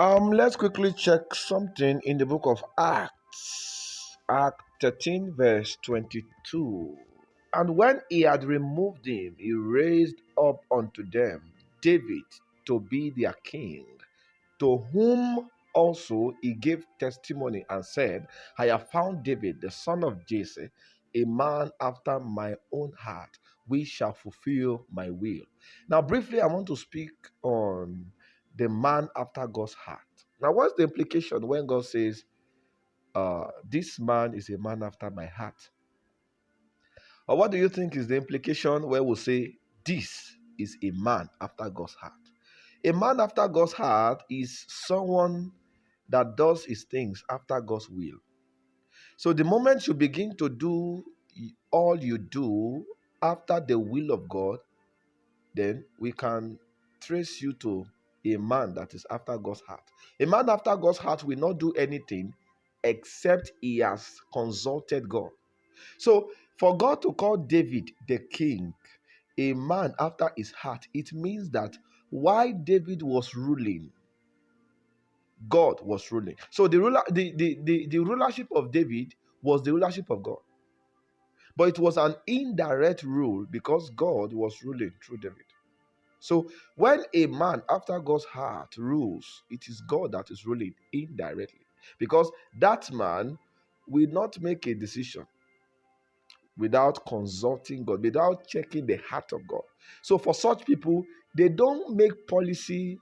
Let's quickly check something in the book of Acts. Act 13, verse 22. And when he had removed him, he raised up unto them David to be their king, to whom also he gave testimony and said, I have found David, the son of Jesse, a man after my own heart, which shall fulfill my will. Now, briefly, I want to speak on the man after God's heart. Now, what's the implication when God says, this man is a man after my heart? Or what do you think is the implication where we say, this is a man after God's heart? A man after God's heart is someone that does his things after God's will. So the moment you begin to do all you do after the will of God, then we can trace you to a man that is after God's heart. A man after God's heart will not do anything except he has consulted God. So for God to call David the king, a man after his heart, it means that while David was ruling, God was ruling. So the rulership of David was the rulership of God. But it was an indirect rule because God was ruling through David. So when a man after God's heart rules, it is God that is ruling indirectly. Because that man will not make a decision without consulting God, without checking the heart of God. So for such people, they don't make policy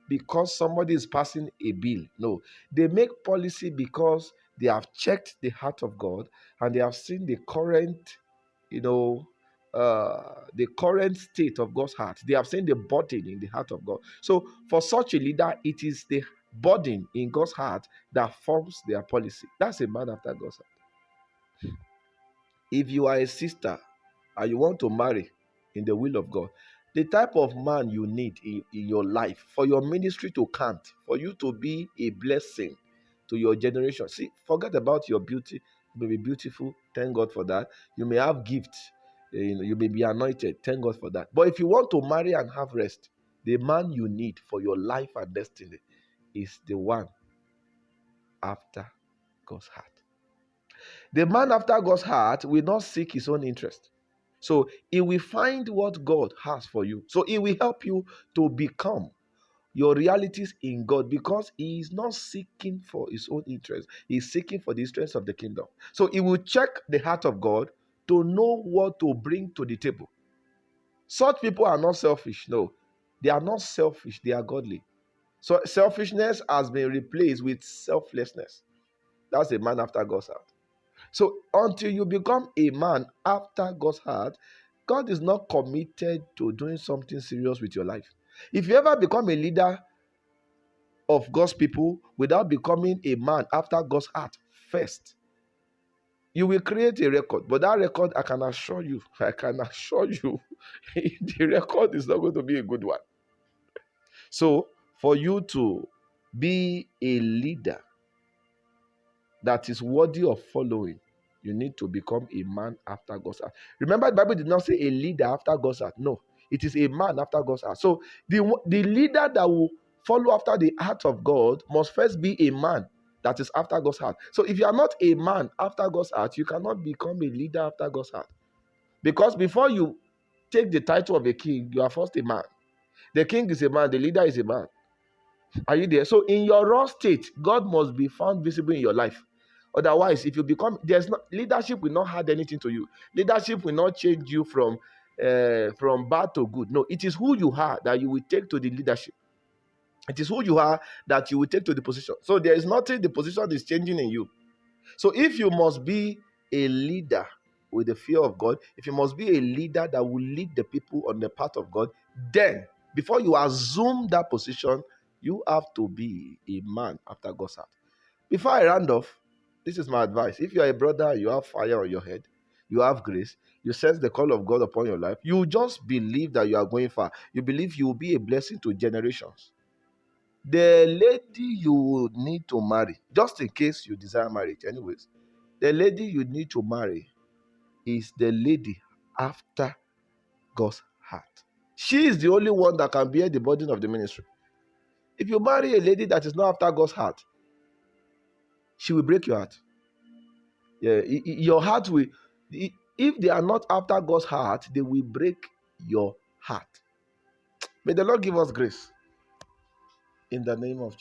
because somebody is passing a bill. No, they make policy because they have checked the heart of God and they have seen the current, the current state of God's heart. They have seen the burden in the heart of God. So for such a leader, it is the burden in God's heart that forms their policy. That's a man after God's heart. If you are a sister and you want to marry in the will of God, the type of man you need in your life for your ministry to count, for you to be a blessing to your generation. See, forget about your beauty. You may be beautiful, thank God for that. You may have gifts, you may be anointed, thank God for that. But if you want to marry and have rest, the man you need for your life and destiny is the one after God's heart. The man after God's heart will not seek his own interest. So he will find what God has for you. So he will help you to become your realities in God because he is not seeking for his own interest. He is seeking for the interest of the kingdom. So he will check the heart of God to know what to bring to the table. Such people are not selfish. No, they are not selfish. They are godly. So selfishness has been replaced with selflessness. That's a man after God's heart. So until you become a man after God's heart, God is not committed to doing something serious with your life. If you ever become a leader of God's people without becoming a man after God's heart first, you will create a record. But that record, I can assure you, the record is not going to be a good one. So for you to be a leader that is worthy of following, you need to become a man after God's heart. Remember, the Bible did not say a leader after God's heart. No, it is a man after God's heart. So the leader that will follow after the heart of God must first be a man that is after God's heart. So if you are not a man after God's heart, you cannot become a leader after God's heart. Because before you take the title of a king, you are first a man. The king is a man, the leader is a man. Are you there? So in your raw state, God must be found visible in your life. Otherwise, if you become, leadership will not add anything to you. Leadership will not change you from bad to good. No, it is who you are that you will take to the leadership. It is who you are that you will take to the position. So there is nothing the position is changing in you. So if you must be a leader with the fear of God, if you must be a leader that will lead the people on the path of God, then before you assume that position, you have to be a man after God's heart. Before I round off, this is my advice. If you are a brother, you have fire on your head, you have grace, you sense the call of God upon your life, you just believe that you are going far. You believe you will be a blessing to generations. The lady you need to marry, just in case you desire marriage, anyways, the lady you need to marry is the lady after God's heart. She is the only one that can bear the burden of the ministry. If you marry a lady that is not after God's heart, she will break your heart. Yeah, your heart will. If they are not after God's heart, they will break your heart. May the Lord give us grace in the name of Jesus.